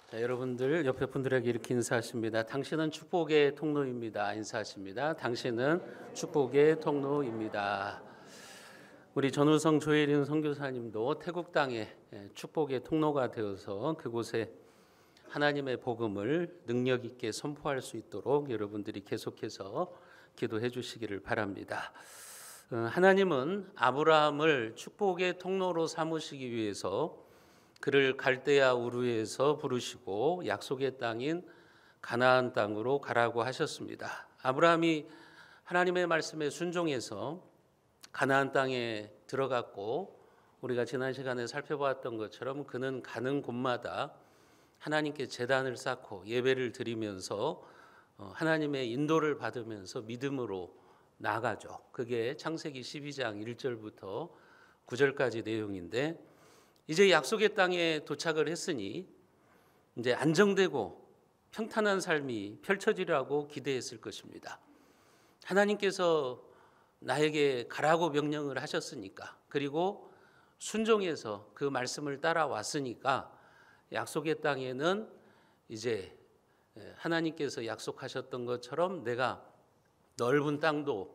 자, 여러분들 옆에 분들에게 이렇게 인사하십니다. 당신은 축복의 통로입니다. 인사하십니다. 당신은 축복의 통로입니다. 우리 전우성 조혜린 선교사님도 태국 땅에 축복의 통로가 되어서 그곳에 하나님의 복음을 능력 있게 선포할 수 있도록 여러분들이 계속해서 기도해 주시기를 바랍니다. 하나님은 아브라함을 축복의 통로로 삼으시기 위해서 그를 갈대아 우르에서 부르시고 약속의 땅인 가나안 땅으로 가라고 하셨습니다. 아브라함이 하나님의 말씀에 순종해서 가나안 땅에 들어갔고, 우리가 지난 시간에 살펴봤던 것처럼 그는 가는 곳마다 하나님께 제단을 쌓고 예배를 드리면서 하나님의 인도를 받으면서 믿음으로 나가죠. 그게 창세기 12장 1절부터 9절까지 내용인데, 이제 약속의 땅에 도착을 했으니 이제 안정되고 평탄한 삶이 펼쳐지라고 기대했을 것입니다. 하나님께서 나에게 가라고 명령을 하셨으니까, 그리고 순종해서 그 말씀을 따라왔으니까 약속의 땅에는 이제 하나님께서 약속하셨던 것처럼 내가 넓은 땅도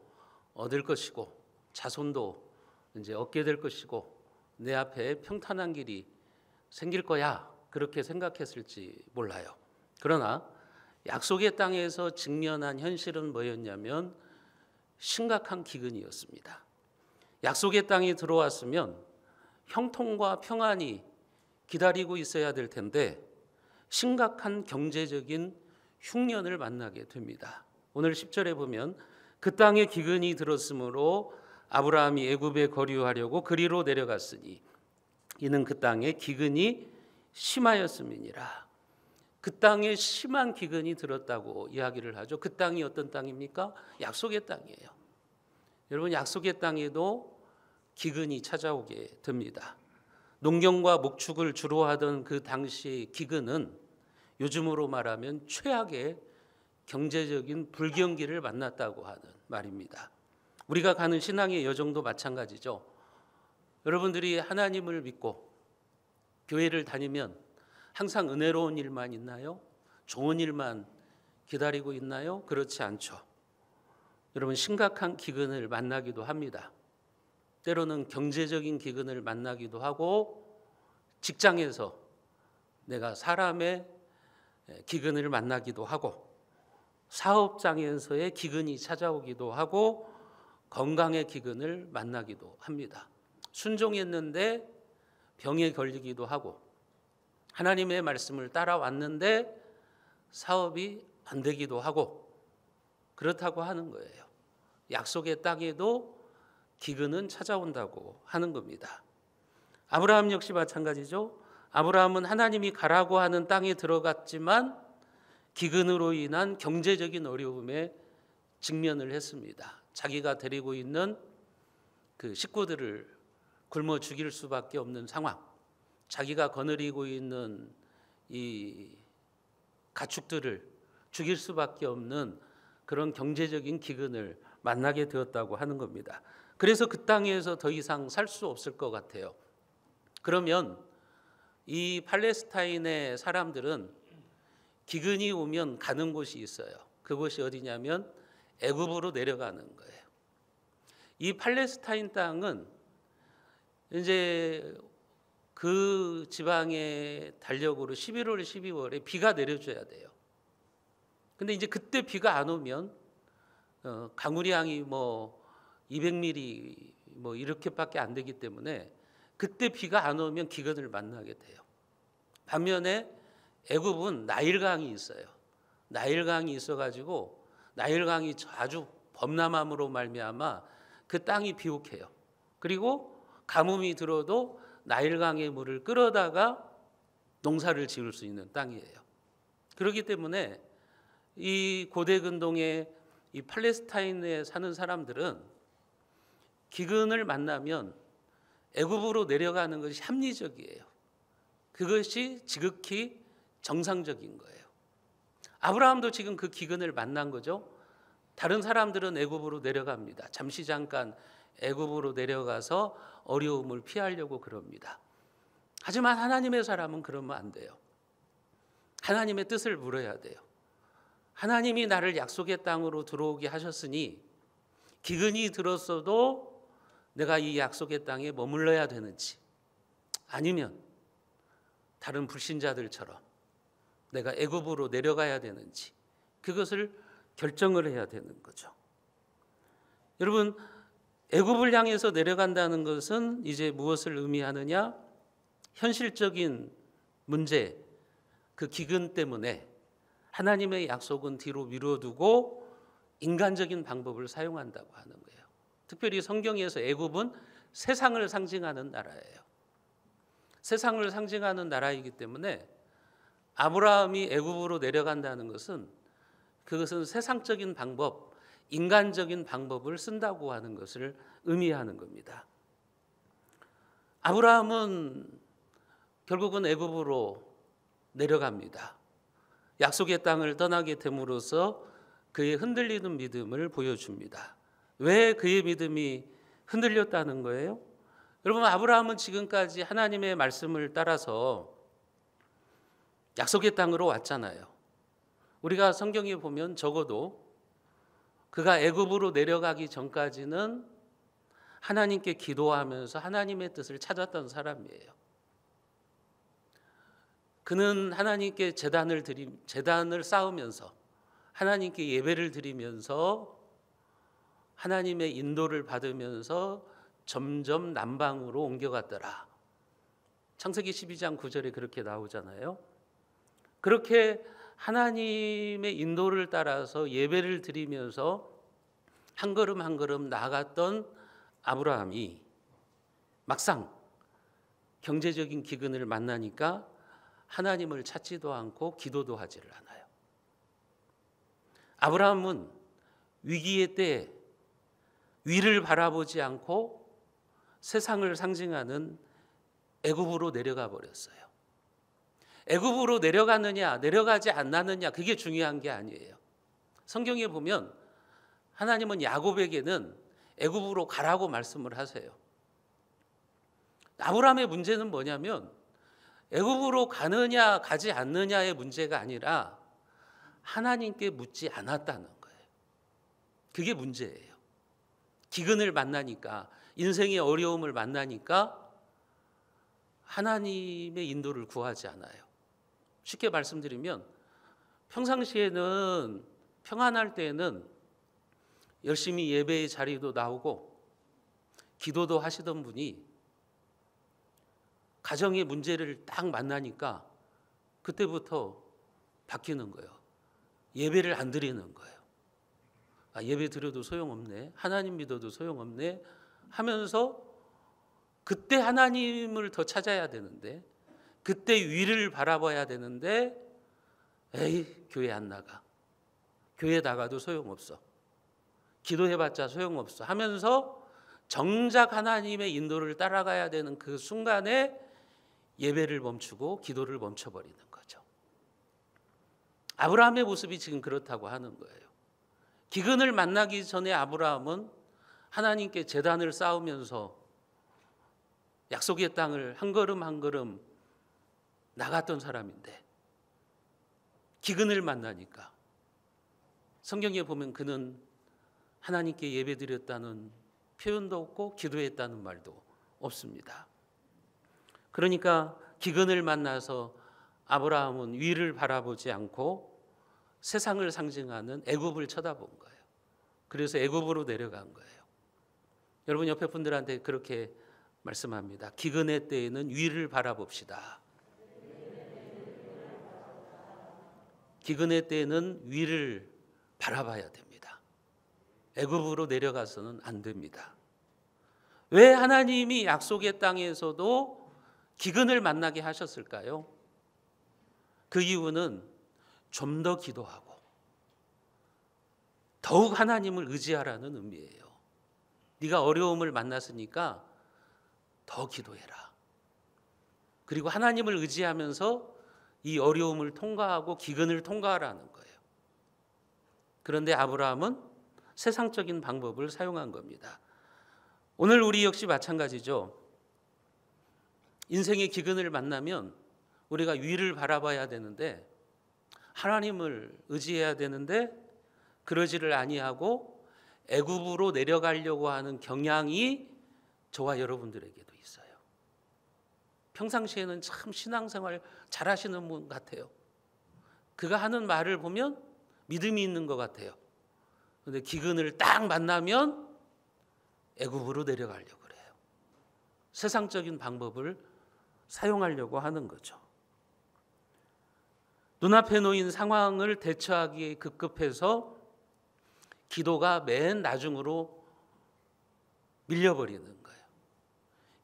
얻을 것이고 자손도 이제 얻게 될 것이고 내 앞에 평탄한 길이 생길 거야, 그렇게 생각했을지 몰라요. 그러나 약속의 땅에서 직면한 현실은 뭐였냐면 심각한 기근이었습니다. 약속의 땅에 들어왔으면 형통과 평안이 기다리고 있어야 될 텐데 심각한 경제적인 흉년을 만나게 됩니다. 오늘 10절에 보면 그 땅에 기근이 들었으므로 아브라함이 애굽에 거류하려고 그리로 내려갔으니 이는 그 땅에 기근이 심하였음이니라. 그 땅에 심한 기근이 들었다고 이야기를 하죠. 그 땅이 어떤 땅입니까? 약속의 땅이에요. 여러분, 약속의 땅에도 기근이 찾아오게 됩니다. 농경과 목축을 주로 하던 그 당시 기근은 요즘으로 말하면 최악의 경제적인 불경기를 만났다고 하는 말입니다. 우리가 가는 신앙의 여정도 마찬가지죠. 여러분들이 하나님을 믿고 교회를 다니면 항상 은혜로운 일만 있나요? 좋은 일만 기다리고 있나요? 그렇지 않죠. 여러분, 심각한 기근을 만나기도 합니다. 때로는 경제적인 기근을 만나기도 하고, 직장에서 내가 사람의 기근을 만나기도 하고, 사업장에서의 기근이 찾아오기도 하고, 건강의 기근을 만나기도 합니다. 순종했는데 병에 걸리기도 하고, 하나님의 말씀을 따라왔는데 사업이 안 되기도 하고, 그렇다고 하는 거예요. 약속의 땅에도 기근은 찾아온다고 하는 겁니다. 아브라함 역시 마찬가지죠. 아브라함은 하나님이 가라고 하는 땅에 들어갔지만 기근으로 인한 경제적인 어려움에 직면을 했습니다. 자기가 데리고 있는 그 식구들을 굶어 죽일 수밖에 없는 상황, 자기가 거느리고 있는 이 가축들을 죽일 수밖에 없는 그런 경제적인 기근을 만나게 되었다고 하는 겁니다. 그래서 그 땅에서 더 이상 살 수 없을 것 같아요. 그러면 이 팔레스타인의 사람들은 기근이 오면 가는 곳이 있어요. 그곳이 어디냐면 애굽으로 내려가는 거예요. 이 팔레스타인 땅은 이제 그 지방의 달력으로 11월, 12월에 비가 내려줘야 돼요. 근데 이제 그때 비가 안 오면 강우량이 200mm 이렇게밖에 안 되기 때문에 그때 비가 안 오면 기근을 만나게 돼요. 반면에 애굽은 나일강이 있어요. 나일강이 있어가지고 나일강이 아주 범람함으로 말미암아 그 땅이 비옥해요. 그리고 가뭄이 들어도 나일강의 물을 끌어다가 농사를 지을 수 있는 땅이에요. 그렇기 때문에 이 고대 근동의 이 팔레스타인에 사는 사람들은 기근을 만나면 애굽으로 내려가는 것이 합리적이에요. 그것이 지극히 정상적인 거예요. 아브라함도 지금 그 기근을 만난 거죠. 다른 사람들은 애굽으로 내려갑니다. 잠시 잠깐 애굽으로 내려가서 어려움을 피하려고 그럽니다. 하지만 하나님의 사람은 그러면 안 돼요. 하나님의 뜻을 물어야 돼요. 하나님이 나를 약속의 땅으로 들어오게 하셨으니 기근이 들었어도 내가 이 약속의 땅에 머물러야 되는지, 아니면 다른 불신자들처럼 내가 애굽으로 내려가야 되는지, 그것을 결정을 해야 되는 거죠. 여러분, 애굽을 향해서 내려간다는 것은 이제 무엇을 의미하느냐? 현실적인 문제, 그 기근 때문에 하나님의 약속은 뒤로 미뤄두고 인간적인 방법을 사용한다고 하는 거예요. 특별히 성경에서 애굽은 세상을 상징하는 나라예요. 세상을 상징하는 나라이기 때문에 아브라함이 애굽으로 내려간다는 것은, 그것은 세상적인 방법, 인간적인 방법을 쓴다고 하는 것을 의미하는 겁니다. 아브라함은 결국은 애굽으로 내려갑니다. 약속의 땅을 떠나게 됨으로써 그의 흔들리는 믿음을 보여줍니다. 왜 그의 믿음이 흔들렸다는 거예요? 여러분, 아브라함은 지금까지 하나님의 말씀을 따라서 약속의 땅으로 왔잖아요. 우리가 성경에 보면 적어도 그가 애굽으로 내려가기 전까지는 하나님께 기도하면서 하나님의 뜻을 찾았던 사람이에요. 그는 하나님께 제단을 쌓으면서 하나님께 예배를 드리면서 하나님의 인도를 받으면서 점점 남방으로 옮겨갔더라. 창세기 12장 9절에 그렇게 나오잖아요. 그렇게 하나님의 인도를 따라서 예배를 드리면서 한 걸음 한 걸음 나아갔던 아브라함이 막상 경제적인 기근을 만나니까 하나님을 찾지도 않고 기도도 하지를 않아요. 아브라함은 위기의 때에 위를 바라보지 않고 세상을 상징하는 애굽으로 내려가 버렸어요. 애굽으로 내려가느냐 내려가지 않느냐, 그게 중요한 게 아니에요. 성경에 보면 하나님은 야곱에게는 애굽으로 가라고 말씀을 하세요. 아브라함의 문제는 뭐냐면 애굽으로 가느냐 가지 않느냐의 문제가 아니라 하나님께 묻지 않았다는 거예요. 그게 문제예요. 기근을 만나니까, 인생의 어려움을 만나니까 하나님의 인도를 구하지 않아요. 쉽게 말씀드리면 평상시에는, 평안할 때에는 열심히 예배의 자리도 나오고 기도도 하시던 분이 가정의 문제를 딱 만나니까 그때부터 바뀌는 거예요. 예배를 안 드리는 거예요. 예배 드려도 소용없네, 하나님 믿어도 소용없네 하면서 그때 하나님을 더 찾아야 되는데, 그때 위를 바라봐야 되는데, 에이, 교회 안 나가, 교회 나가도 소용없어, 기도해봤자 소용없어 하면서 정작 하나님의 인도를 따라가야 되는 그 순간에 예배를 멈추고 기도를 멈춰버리는 거죠. 아브라함의 모습이 지금 그렇다고 하는 거예요. 기근을 만나기 전에 아브라함은 하나님께 제단을 쌓으면서 약속의 땅을 한 걸음 한 걸음 나갔던 사람인데, 기근을 만나니까 성경에 보면 그는 하나님께 예배드렸다는 표현도 없고 기도했다는 말도 없습니다. 그러니까 기근을 만나서 아브라함은 위를 바라보지 않고 세상을 상징하는 애굽을 쳐다본 거예요. 그래서 애굽으로 내려간 거예요. 여러분, 옆에 분들한테 그렇게 말씀합니다. 기근의 때에는 위를 바라봅시다. 기근의 때에는 위를 바라봐야 됩니다. 애굽으로 내려가서는 안 됩니다. 왜 하나님이 약속의 땅에서도 기근을 만나게 하셨을까요? 그 이유는 좀 더 기도하고 더욱 하나님을 의지하라는 의미예요. 네가 어려움을 만났으니까 더 기도해라. 그리고 하나님을 의지하면서 이 어려움을 통과하고 기근을 통과하라는 거예요. 그런데 아브라함은 세상적인 방법을 사용한 겁니다. 오늘 우리 역시 마찬가지죠. 인생의 기근을 만나면 우리가 위를 바라봐야 되는데 하나님을 의지해야 되는데 그러지를 아니하고 애굽으로 내려가려고 하는 경향이 저와 여러분들에게도 있어요. 평상시에는 참 신앙생활 잘하시는 분 같아요. 그가 하는 말을 보면 믿음이 있는 것 같아요. 그런데 기근을 딱 만나면 애굽으로 내려가려고 그래요. 세상적인 방법을 사용하려고 하는 거죠. 눈앞에 놓인 상황을 대처하기에 급급해서 기도가 맨 나중으로 밀려버리는 거예요.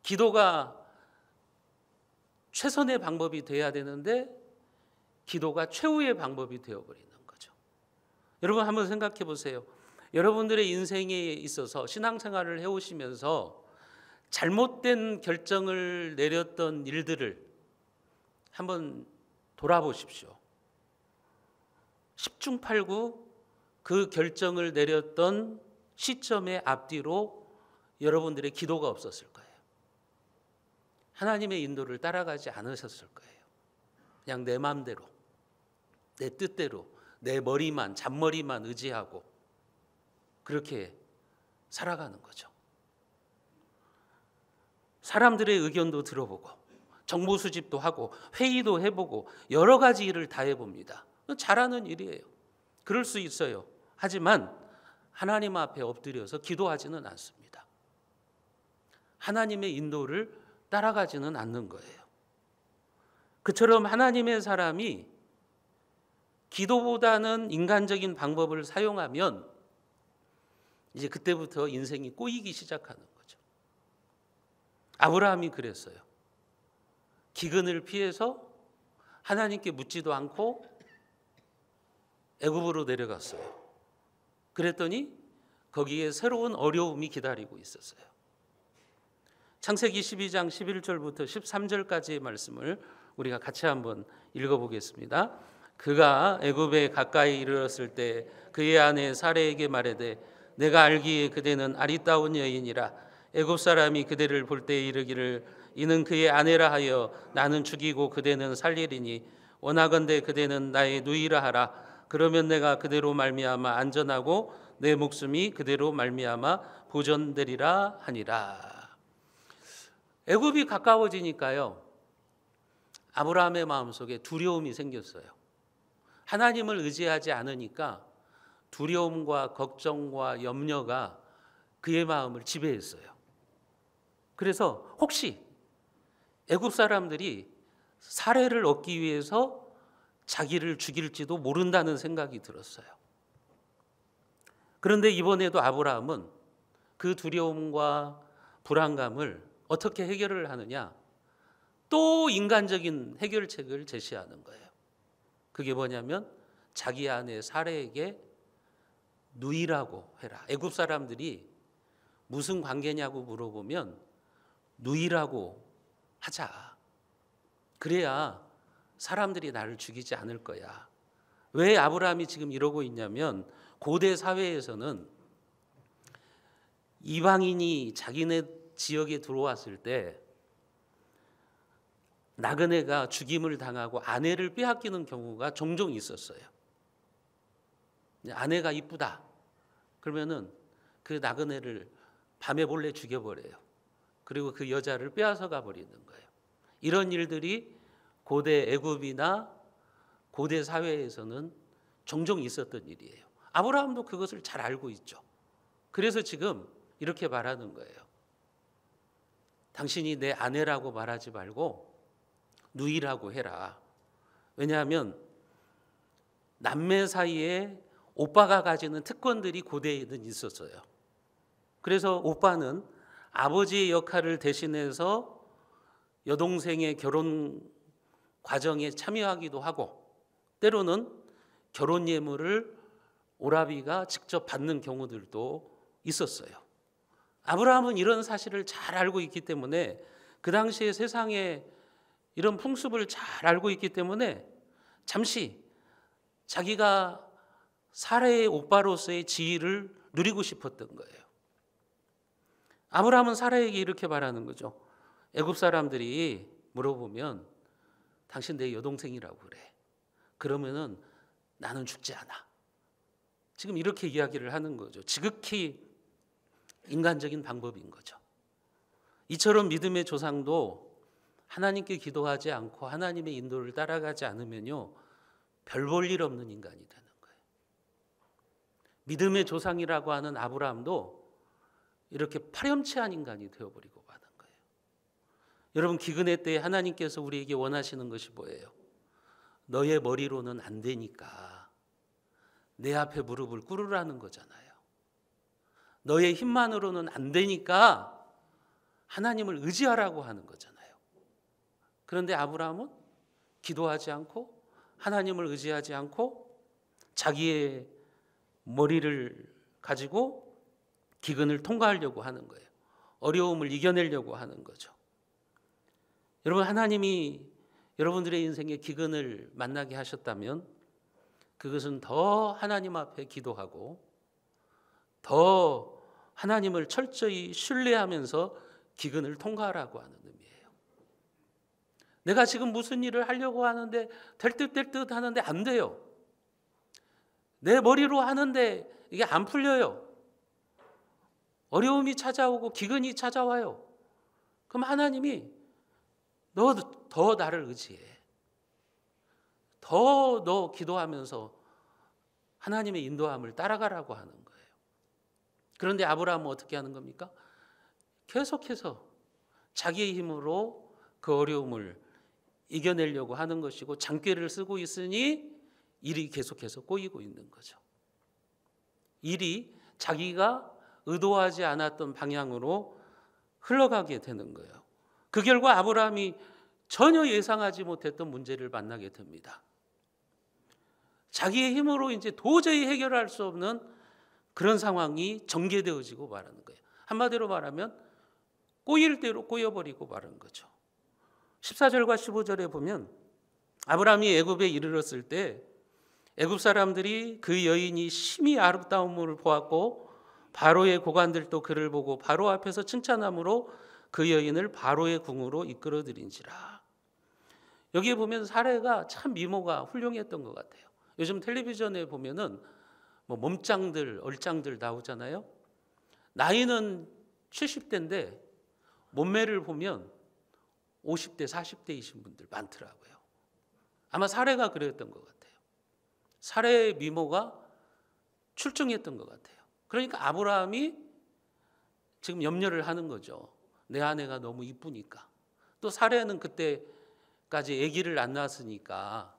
기도가 최선의 방법이 돼야 되는데 기도가 최후의 방법이 되어버리는 거죠. 여러분 한번 생각해 보세요. 여러분들의 인생에 있어서 신앙생활을 해오시면서 잘못된 결정을 내렸던 일들을 한번 돌아보십시오. 10중 8구 그 결정을 내렸던 시점의 앞뒤로 여러분들의 기도가 없었을 거예요. 하나님의 인도를 따라가지 않으셨을 거예요. 그냥 내 마음대로, 내 뜻대로, 내 머리만, 잔머리만 의지하고 그렇게 살아가는 거죠. 사람들의 의견도 들어보고 정보 수집도 하고 회의도 해보고 여러 가지 일을 다 해봅니다. 잘하는 일이에요. 그럴 수 있어요. 하지만 하나님 앞에 엎드려서 기도하지는 않습니다. 하나님의 인도를 따라가지는 않는 거예요. 그처럼 하나님의 사람이 기도보다는 인간적인 방법을 사용하면 이제 그때부터 인생이 꼬이기 시작하는 거죠. 아브라함이 그랬어요. 기근을 피해서 하나님께 묻지도 않고 애굽으로 내려갔어요. 그랬더니 거기에 새로운 어려움이 기다리고 있었어요. 창세기 12장 11절부터 13절까지의 말씀을 우리가 같이 한번 읽어보겠습니다. 그가 애굽에 가까이 이르렀을 때 그의 아내 사레에게 말하되 내가 알기에 그대는 아리따운 여인이라 애굽 사람이 그대를 볼 때 이르기를 이는 그의 아내라 하여 나는 죽이고 그대는 살리리니 원하건대 그대는 나의 누이라 하라. 그러면 내가 그대로 말미암아 안전하고 내 목숨이 그대로 말미암아 보존되리라 하니라. 애굽이 가까워지니까요, 아브라함의 마음속에 두려움이 생겼어요. 하나님을 의지하지 않으니까 두려움과 걱정과 염려가 그의 마음을 지배했어요. 그래서 혹시 애굽 사람들이 살해를 얻기 위해서 자기를 죽일지도 모른다는 생각이 들었어요. 그런데 이번에도 아브라함은 그 두려움과 불안감을 어떻게 해결을 하느냐? 또 인간적인 해결책을 제시하는 거예요. 그게 뭐냐면 자기 아내 사레에게 누이라고 해라. 애굽 사람들이 무슨 관계냐고 물어보면 누이라고 하자. 그래야 사람들이 나를 죽이지 않을 거야. 왜 아브라함이 지금 이러고 있냐면 고대 사회에서는 이방인이 자기네 지역에 들어왔을 때 나그네가 죽임을 당하고 아내를 빼앗기는 경우가 종종 있었어요. 아내가 이쁘다. 그러면은 그 나그네를 밤에 몰래 죽여버려요. 그리고 그 여자를 빼앗아 가버리는 거예요. 이런 일들이 고대 애굽이나 고대 사회에서는 종종 있었던 일이에요. 아브라함도 그것을 잘 알고 있죠. 그래서 지금 이렇게 말하는 거예요. 당신이 내 아내라고 말하지 말고 누이라고 해라. 왜냐하면 남매 사이에 오빠가 가지는 특권들이 고대에는 있었어요. 그래서 오빠는 아버지의 역할을 대신해서 여동생의 결혼 과정에 참여하기도 하고 때로는 결혼 예물을 오라비가 직접 받는 경우들도 있었어요. 아브라함은 이런 사실을 잘 알고 있기 때문에 그 당시에 세상에 이런 풍습을 잘 알고 있기 때문에 잠시 자기가 사라의 오빠로서의 지위를 누리고 싶었던 거예요. 아브라함은 사라에게 이렇게 말하는 거죠. 애굽 사람들이 물어보면 당신 내 여동생이라고 그래. 그러면은 나는 죽지 않아. 지금 이렇게 이야기를 하는 거죠. 지극히 인간적인 방법인 거죠. 이처럼 믿음의 조상도 하나님께 기도하지 않고 하나님의 인도를 따라가지 않으면요, 별 볼 일 없는 인간이 되는 거예요. 믿음의 조상이라고 하는 아브라함도 이렇게 파렴치한 인간이 되어버리고 마는 거예요. 여러분, 기근의 때에 하나님께서 우리에게 원하시는 것이 뭐예요? 너의 머리로는 안 되니까 내 앞에 무릎을 꿇으라는 거잖아요. 너의 힘만으로는 안 되니까 하나님을 의지하라고 하는 거잖아요. 그런데 아브라함은 기도하지 않고 하나님을 의지하지 않고 자기의 머리를 가지고 기근을 통과하려고 하는 거예요. 어려움을 이겨내려고 하는 거죠. 여러분, 하나님이 여러분들의 인생에 기근을 만나게 하셨다면 그것은 더 하나님 앞에 기도하고 더 하나님을 철저히 신뢰하면서 기근을 통과하라고 하는 의미예요. 내가 지금 무슨 일을 하려고 하는데 될 듯 될 듯 하는데 안 돼요. 내 머리로 하는데 이게 안 풀려요. 어려움이 찾아오고 기근이 찾아와요. 그럼 하나님이 너 더 나를 의지해. 더 너 기도하면서 하나님의 인도함을 따라가라고 하는 거예요. 그런데 아브라함은 어떻게 하는 겁니까? 계속해서 자기의 힘으로 그 어려움을 이겨내려고 하는 것이고 장꾀를 쓰고 있으니 일이 계속해서 꼬이고 있는 거죠. 일이 자기가 의도하지 않았던 방향으로 흘러가게 되는 거예요. 그 결과 아브라함이 전혀 예상하지 못했던 문제를 만나게 됩니다. 자기의 힘으로 이제 도저히 해결할 수 없는 그런 상황이 전개되어지고 말하는 거예요. 한마디로 말하면 꼬일 대로 꼬여버리고 말하는 거죠. 14절과 15절에 보면 아브라함이 애굽에 이르렀을 때 애굽 사람들이 그 여인이 심히 아름다움을 보았고 바로의 고관들도 그를 보고 바로 앞에서 칭찬함으로 그 여인을 바로의 궁으로 이끌어들인지라. 여기에 보면 사례가 참 미모가 훌륭했던 것 같아요. 요즘 텔레비전에 보면은 뭐 몸짱들, 얼짱들 나오잖아요. 나이는 70대인데 몸매를 보면 50대, 40대이신 분들 많더라고요. 아마 사례가 그랬던 것 같아요. 사례의 미모가 출중했던 것 같아요. 그러니까 아브라함이 지금 염려를 하는 거죠. 내 아내가 너무 이쁘니까. 또 사례는 그때까지 아기를 안 낳았으니까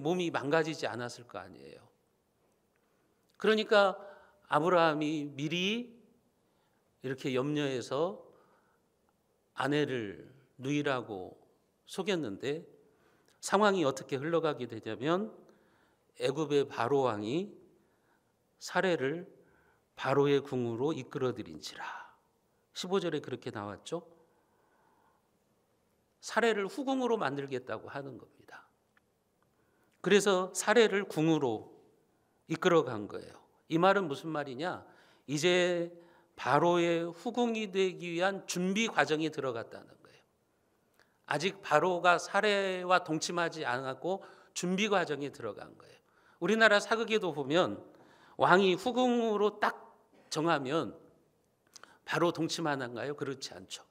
몸이 망가지지 않았을 거 아니에요. 그러니까 아브라함이 미리 이렇게 염려해서 아내를 누이라고 속였는데 상황이 어떻게 흘러가게 되냐면 애굽의 바로 왕이 사례를 바로의 궁으로 이끌어들인지라. 15절에 그렇게 나왔죠. 사례를 후궁으로 만들겠다고 하는 겁니다. 그래서 사례를 궁으로 이끌어간 거예요. 이 말은 무슨 말이냐? 이제 바로의 후궁이 되기 위한 준비 과정이 들어갔다는 거예요. 아직 바로가 사례와 동침하지 않았고 준비 과정에 들어간 거예요. 우리나라 사극에도 보면 왕이 후궁으로 딱 정하면 바로 동침하는가요? 그렇지 않죠.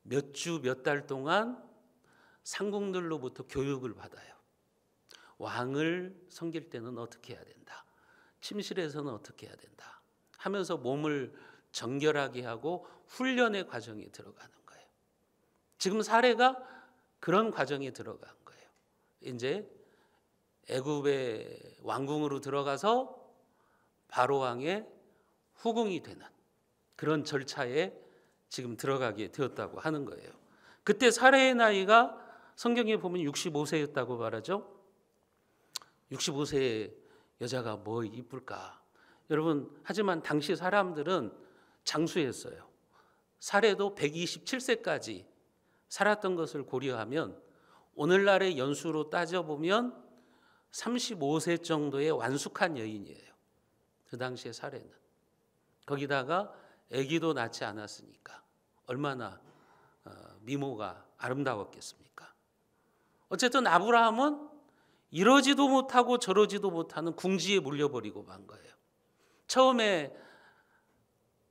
몇 주, 몇 달 동안 상궁들로부터 교육을 받아요. 왕을 섬길 때는 어떻게 해야 된다. 침실에서는 어떻게 해야 된다. 하면서 몸을 정결하게 하고 훈련의 과정에 들어가는 거예요. 지금 사례가 그런 과정에 들어간 거예요. 이제 애굽의 왕궁으로 들어가서 바로 왕의 후궁이 되는 그런 절차에 지금 들어가게 되었다고 하는 거예요. 그때 사례의 나이가 성경에 보면 65세였다고 말하죠. 65세의 여자가 뭐 이쁠까? 여러분, 하지만 당시 사람들은 장수했어요. 사례도 127세까지 살았던 것을 고려하면 오늘날의 연수로 따져보면 35세 정도의 완숙한 여인이에요. 그 당시의 사례는. 거기다가 아기도 낳지 않았으니까 얼마나 미모가 아름다웠겠습니까? 어쨌든 아브라함은 이러지도 못하고 저러지도 못하는 궁지에 물려버리고 만 거예요. 처음에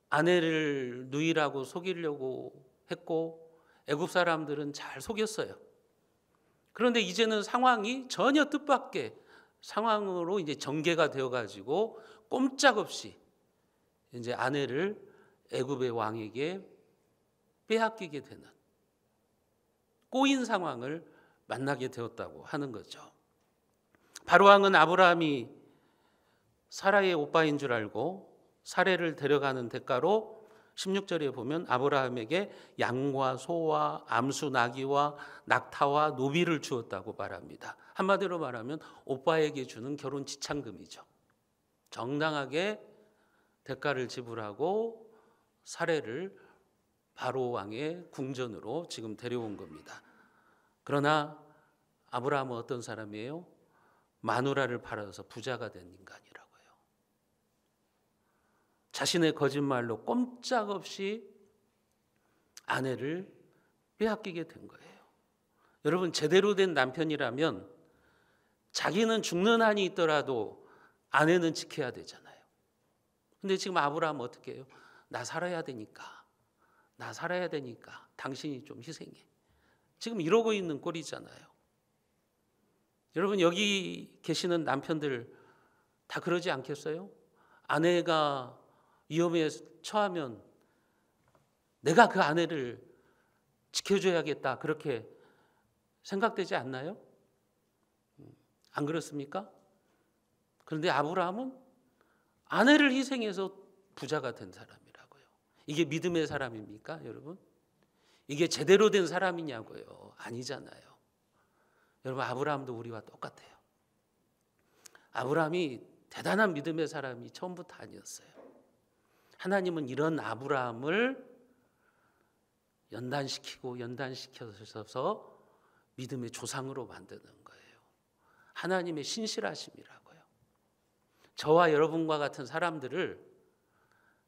아내를 누이라고 속이려고 했고 애굽 사람들은 잘 속였어요. 그런데 이제는 상황이 전혀 뜻밖의 상황으로 이제 전개가 되어 가지고 꼼짝없이 이제 아내를 애굽의 왕에게 빼앗기게 되는 꼬인 상황을 만나게 되었다고 하는 거죠. 바로 왕은 아브라함이 사라의 오빠인 줄 알고 사례를 데려가는 대가로 16절에 보면 아브라함에게 양과 소와 암수 나귀와 낙타와 노비를 주었다고 말합니다. 한마디로 말하면 오빠에게 주는 결혼 지참금이죠. 정당하게 대가를 지불하고 사례를 바로 왕의 궁전으로 지금 데려온 겁니다. 그러나 아브라함은 어떤 사람이에요? 마누라를 팔아서 부자가 된 인간이라고요. 자신의 거짓말로 꼼짝없이 아내를 빼앗기게 된 거예요. 여러분, 제대로 된 남편이라면 자기는 죽는 한이 있더라도 아내는 지켜야 되잖아요. 근데 지금 아브라함은 어떻게 해요? 나 살아야 되니까 당신이 좀 희생해. 지금 이러고 있는 꼴이잖아요. 여러분, 여기 계시는 남편들 다 그러지 않겠어요? 아내가 위험에 처하면 내가 그 아내를 지켜줘야겠다, 그렇게 생각되지 않나요? 안 그렇습니까? 그런데 아브라함은 아내를 희생해서 부자가 된 사람이라고요. 이게 믿음의 사람입니까, 여러분? 이게 제대로 된 사람이냐고요? 아니잖아요. 여러분, 아브라함도 우리와 똑같아요. 아브라함이 대단한 믿음의 사람이 처음부터 아니었어요. 하나님은 이런 아브라함을 연단시켜서 믿음의 조상으로 만드는 거예요. 하나님의 신실하심이라고요. 저와 여러분과 같은 사람들을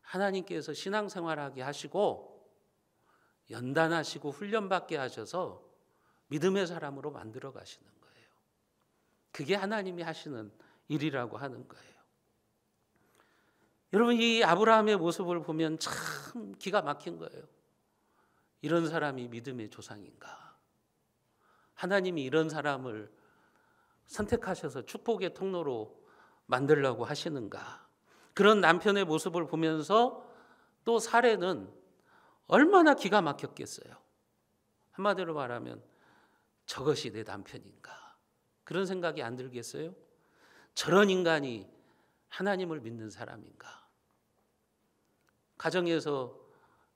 하나님께서 신앙생활하게 하시고 연단하시고 훈련받게 하셔서 믿음의 사람으로 만들어 가시는 거예요. 그게 하나님이 하시는 일이라고 하는 거예요. 여러분, 이 아브라함의 모습을 보면 참 기가 막힌 거예요. 이런 사람이 믿음의 조상인가? 하나님이 이런 사람을 선택하셔서 축복의 통로로 만들려고 하시는가? 그런 남편의 모습을 보면서 또 사례는 얼마나 기가 막혔겠어요. 한마디로 말하면 저것이 내 남편인가? 그런 생각이 안 들겠어요? 저런 인간이 하나님을 믿는 사람인가? 가정에서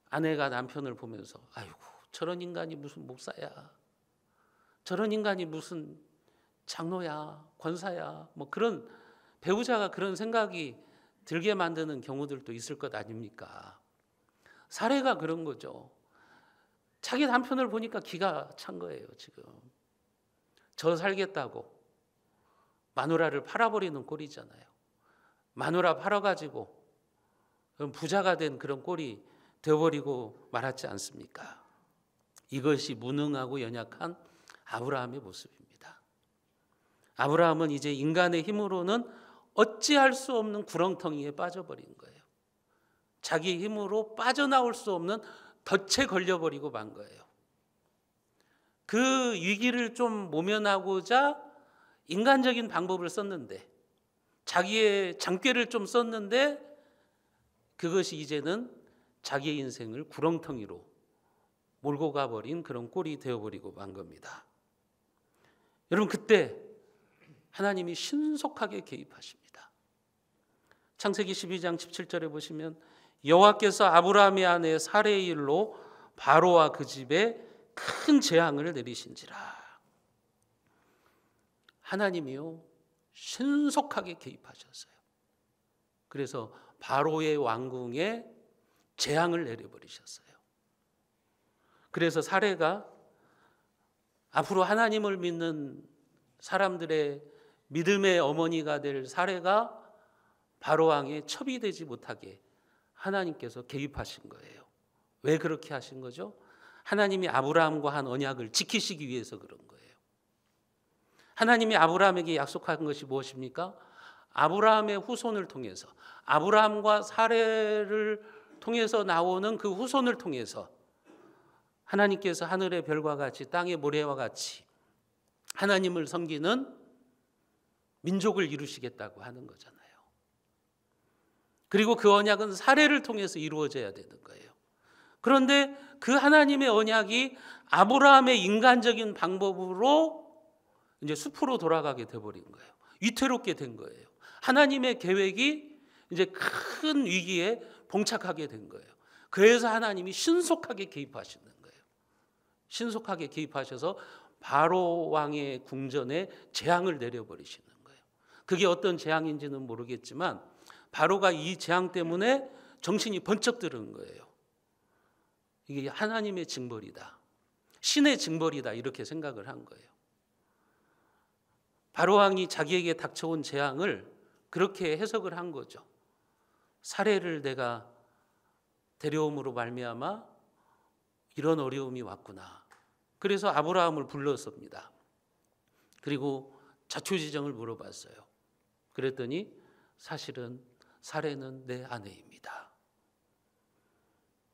아내가 남편을 보면서 아이고, 저런 인간이 무슨 목사야, 저런 인간이 무슨 장로야, 권사야, 뭐 그런 배우자가 그런 생각이 들게 만드는 경우들도 있을 것 아닙니까? 사례가 그런 거죠. 자기 남편을 보니까 기가 찬 거예요. 지금 저 살겠다고 마누라를 팔아버리는 꼴이잖아요. 마누라 팔아가지고 부자가 된 그런 꼴이 되어버리고 말았지 않습니까? 이것이 무능하고 연약한 아브라함의 모습입니다. 아브라함은 이제 인간의 힘으로는 어찌할 수 없는 구렁텅이에 빠져버린 거예요. 자기 힘으로 빠져나올 수 없는 덫에 걸려버리고 만 거예요. 그 위기를 좀 모면하고자 인간적인 방법을 썼는데, 자기의 장꾀를 좀 썼는데, 그것이 이제는 자기의 인생을 구렁텅이로 몰고 가버린 그런 꼴이 되어버리고 만 겁니다. 여러분, 그때 하나님이 신속하게 개입하십니다. 창세기 12장 17절에 보시면 여호와께서 아브라함의 아내 사레의 일로 바로와 그 집에 큰 재앙을 내리신지라. 하나님이요, 신속하게 개입하셨어요. 그래서 바로의 왕궁에 재앙을 내려버리셨어요. 그래서 사레가 앞으로 하나님을 믿는 사람들의 믿음의 어머니가 될 사레가 바로 왕의 첩이 되지 못하게 하나님께서 개입하신 거예요. 왜 그렇게 하신 거죠? 하나님이 아브라함과 한 언약을 지키시기 위해서 그런 거예요. 하나님이 아브라함에게 약속한 것이 무엇입니까? 아브라함의 후손을 통해서, 아브라함과 사레를 통해서 나오는 그 후손을 통해서 하나님께서 하늘의 별과 같이 땅의 모래와 같이 하나님을 섬기는 민족을 이루시겠다고 하는 거잖아요. 그리고 그 언약은 사례를 통해서 이루어져야 되는 거예요. 그런데 그 하나님의 언약이 아브라함의 인간적인 방법으로 이제 숲으로 돌아가게 돼버린 거예요. 위태롭게 된 거예요. 하나님의 계획이 이제 큰 위기에 봉착하게 된 거예요. 그래서 하나님이 신속하게 개입하시는 거예요. 신속하게 개입하셔서 바로 왕의 궁전에 재앙을 내려버리시는 거예요. 그게 어떤 재앙인지는 모르겠지만 바로가 이 재앙 때문에 정신이 번쩍 드는 거예요. 이게 하나님의 징벌이다, 신의 징벌이다, 이렇게 생각을 한 거예요. 바로 왕이 자기에게 닥쳐온 재앙을 그렇게 해석을 한 거죠. 사례를 내가 데려옴으로 말미암아 이런 어려움이 왔구나. 그래서 아브라함을 불렀습니다. 그리고 자초지정을 물어봤어요. 그랬더니 사실은 사례는 내 아내입니다.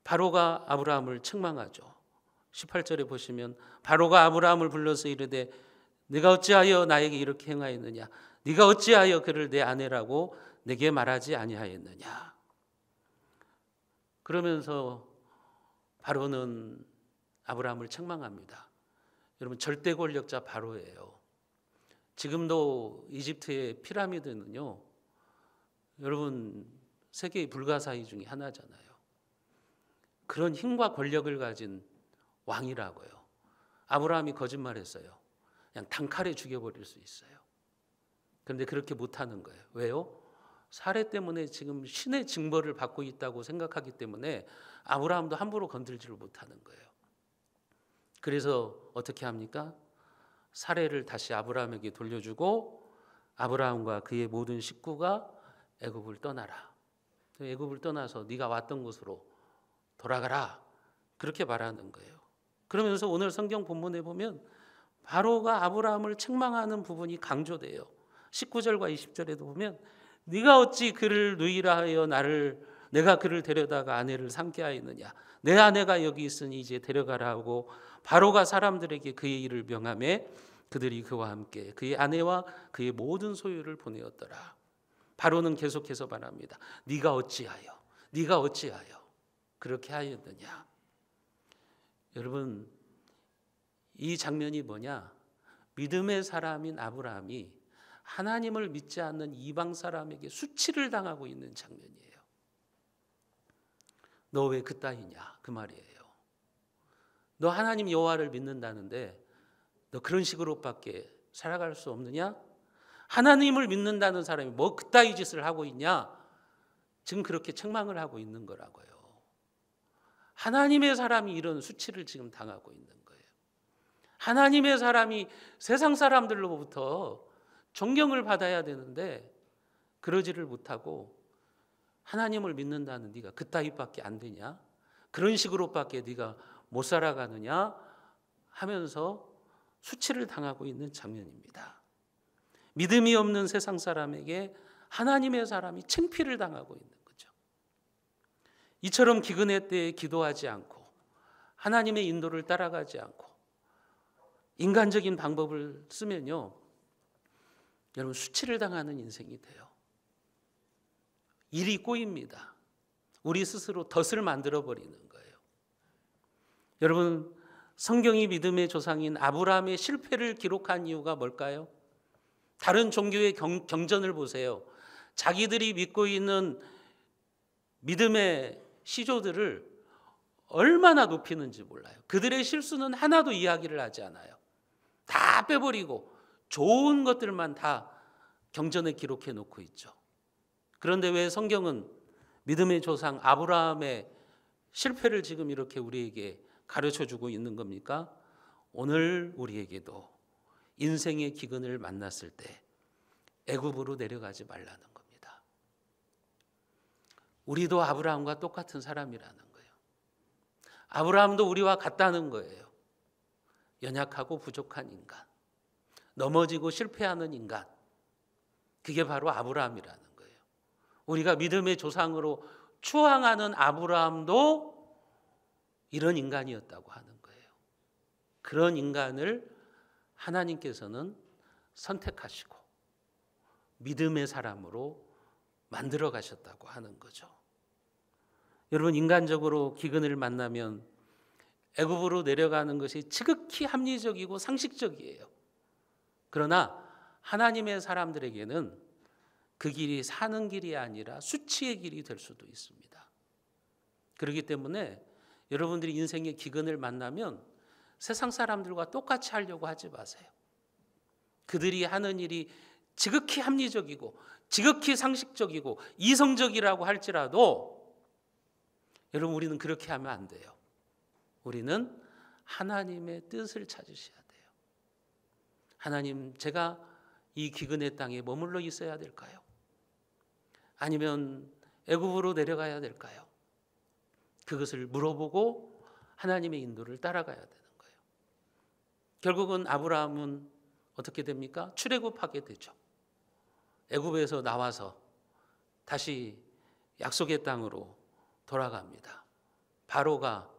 바로가 아브라함을 책망하죠. 18절에 보시면 바로가 아브라함을 불러서 이르되 네가 어찌하여 나에게 이렇게 행하였느냐? 네가 어찌하여 그를 내 아내라고 내게 말하지 아니하였느냐? 그러면서 바로는 아브라함을 책망합니다. 여러분, 절대 권력자 바로예요. 지금도 이집트의 피라미드는요, 여러분, 세계의 불가사의 중에 하나잖아요. 그런 힘과 권력을 가진 왕이라고요. 아브라함이 거짓말했어요. 그냥 단칼에 죽여버릴 수 있어요. 그런데 그렇게 못하는 거예요. 왜요? 사례 때문에 지금 신의 징벌을 받고 있다고 생각하기 때문에 아브라함도 함부로 건들지를 못하는 거예요. 그래서 어떻게 합니까? 사례를 다시 아브라함에게 돌려주고 아브라함과 그의 모든 식구가 애굽을 떠나라. 애굽을 떠나서 네가 왔던 곳으로 돌아가라. 그렇게 말하는 거예요. 그러면서 오늘 성경 본문에 보면 바로가 아브라함을 책망하는 부분이 강조돼요. 19절과 20절에도 보면 네가 어찌 그를 누이라 하여 내가 그를 데려다가 아내를 삼게 하였느냐? 내 아내가 여기 있으니 이제 데려가라 하고 바로가 사람들에게 그의 일을 명하매 그들이 그와 함께 그의 아내와 그의 모든 소유를 보내었더라. 바로는 계속해서 말합니다. 네가 어찌하여 그렇게 하였느냐? 여러분, 이 장면이 뭐냐? 믿음의 사람인 아브라함이 하나님을 믿지 않는 이방 사람에게 수치를 당하고 있는 장면이에요. 너 왜 그따위냐? 그 말이에요. 너 하나님 여호와를 믿는다는데 너 그런 식으로밖에 살아갈 수 없느냐? 하나님을 믿는다는 사람이 뭐 그따위 짓을 하고 있냐? 지금 그렇게 책망을 하고 있는 거라고요. 하나님의 사람이 이런 수치를 지금 당하고 있는 거예요. 하나님의 사람이 세상 사람들로부터 존경을 받아야 되는데 그러지를 못하고 하나님을 믿는다는 네가 그따위밖에 안 되냐? 그런 식으로밖에 네가 못 살아가느냐? 하면서 수치를 당하고 있는 장면입니다. 믿음이 없는 세상 사람에게 하나님의 사람이 창피를 당하고 있는 거죠. 이처럼 기근의 때에 기도하지 않고 하나님의 인도를 따라가지 않고 인간적인 방법을 쓰면요, 여러분, 수치를 당하는 인생이 돼요. 일이 꼬입니다. 우리 스스로 덫을 만들어버리는 거예요. 여러분, 성경이 믿음의 조상인 아브라함의 실패를 기록한 이유가 뭘까요? 다른 종교의 경전을 보세요. 자기들이 믿고 있는 믿음의 시조들을 얼마나 높이는지 몰라요. 그들의 실수는 하나도 이야기를 하지 않아요. 다 빼버리고 좋은 것들만 다 경전에 기록해 놓고 있죠. 그런데 왜 성경은 믿음의 조상 아브라함의 실패를 지금 이렇게 우리에게 가르쳐주고 있는 겁니까? 오늘 우리에게도 인생의 기근을 만났을 때 애굽으로 내려가지 말라는 겁니다. 우리도 아브라함과 똑같은 사람이라는 거예요. 아브라함도 우리와 같다는 거예요. 연약하고 부족한 인간. 넘어지고 실패하는 인간, 그게 바로 아브라함이라는 거예요. 우리가 믿음의 조상으로 추앙하는 아브라함도 이런 인간이었다고 하는 거예요. 그런 인간을 하나님께서는 선택하시고 믿음의 사람으로 만들어 가셨다고 하는 거죠. 여러분, 인간적으로 기근을 만나면 애굽으로 내려가는 것이 지극히 합리적이고 상식적이에요. 그러나 하나님의 사람들에게는 그 길이 사는 길이 아니라 수치의 길이 될 수도 있습니다. 그렇기 때문에 여러분들이 인생의 기근을 만나면 세상 사람들과 똑같이 하려고 하지 마세요. 그들이 하는 일이 지극히 합리적이고 지극히 상식적이고 이성적이라고 할지라도 여러분, 우리는 그렇게 하면 안 돼요. 우리는 하나님의 뜻을 찾으셔야 돼요. 하나님, 제가 이 기근의 땅에 머물러 있어야 될까요? 아니면 애굽으로 내려가야 될까요? 그것을 물어보고 하나님의 인도를 따라가야 되는 거예요. 결국은 아브라함은 어떻게 됩니까? 출애굽하게 되죠. 애굽에서 나와서 다시 약속의 땅으로 돌아갑니다. 바로가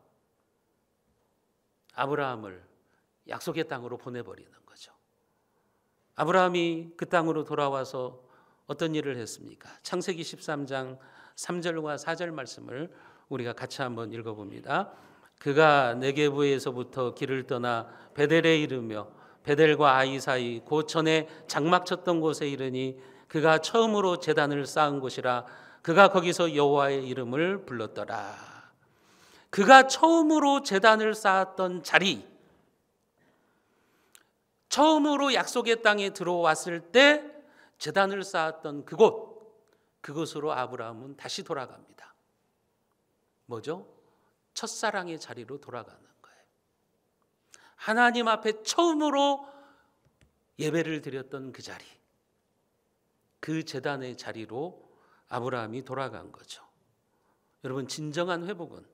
아브라함을 약속의 땅으로 보내버리는 거죠. 아브라함이 그 땅으로 돌아와서 어떤 일을 했습니까? 창세기 13장 3절과 4절 말씀을 우리가 같이 한번 읽어봅니다. 그가 네게부에서부터 길을 떠나 베델에 이르며 베델과 아이 사이 곧 전에 장막 쳤던 곳에 이르니 그가 처음으로 제단을 쌓은 곳이라 그가 거기서 여호와의 이름을 불렀더라. 그가 처음으로 제단을 쌓았던 자리, 처음으로 약속의 땅에 들어왔을 때 제단을 쌓았던 그곳으로 아브라함은 다시 돌아갑니다. 뭐죠? 첫사랑의 자리로 돌아가는 거예요. 하나님 앞에 처음으로 예배를 드렸던 그 자리, 그 제단의 자리로 아브라함이 돌아간 거죠. 여러분, 진정한 회복은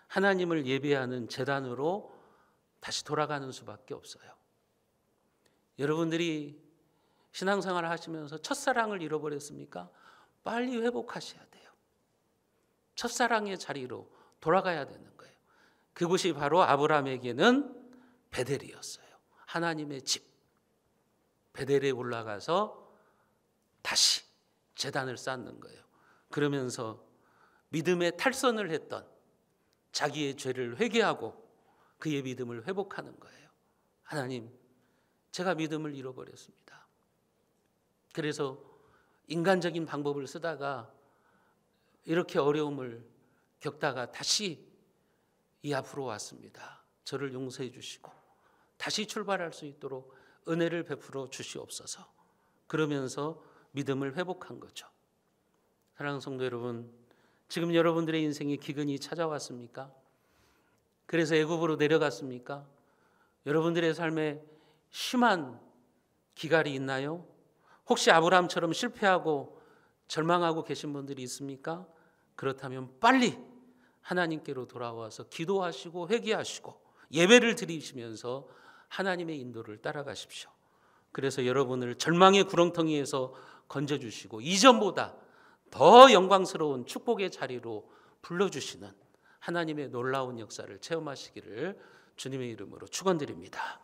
하나님을 예배하는 제단으로 다시 돌아가는 수밖에 없어요. 여러분들이 신앙생활을 하시면서 첫사랑을 잃어버렸습니까? 빨리 회복하셔야 돼요. 첫사랑의 자리로 돌아가야 되는 거예요. 그곳이 바로 아브라함에게는 베델이었어요. 하나님의 집. 베델에 올라가서 다시 제단을 쌓는 거예요. 그러면서 믿음의 탈선을 했던 자기의 죄를 회개하고 그의 믿음을 회복하는 거예요. 하나님, 제가 믿음을 잃어버렸습니다. 그래서 인간적인 방법을 쓰다가 이렇게 어려움을 겪다가 다시 이 앞으로 왔습니다. 저를 용서해 주시고 다시 출발할 수 있도록 은혜를 베풀어 주시옵소서. 그러면서 믿음을 회복한 거죠. 사랑하는 성도 여러분, 지금 여러분들의 인생에 기근이 찾아왔습니까? 그래서 애굽으로 내려갔습니까? 여러분들의 삶에 심한 기갈이 있나요? 혹시 아브라함처럼 실패하고 절망하고 계신 분들이 있습니까? 그렇다면 빨리 하나님께로 돌아와서 기도하시고 회개하시고 예배를 드리시면서 하나님의 인도를 따라가십시오. 그래서 여러분을 절망의 구렁텅이에서 건져주시고 이전보다 더 영광스러운 축복의 자리로 불러주시는 하나님의 놀라운 역사를 체험하시기를 주님의 이름으로 축원드립니다.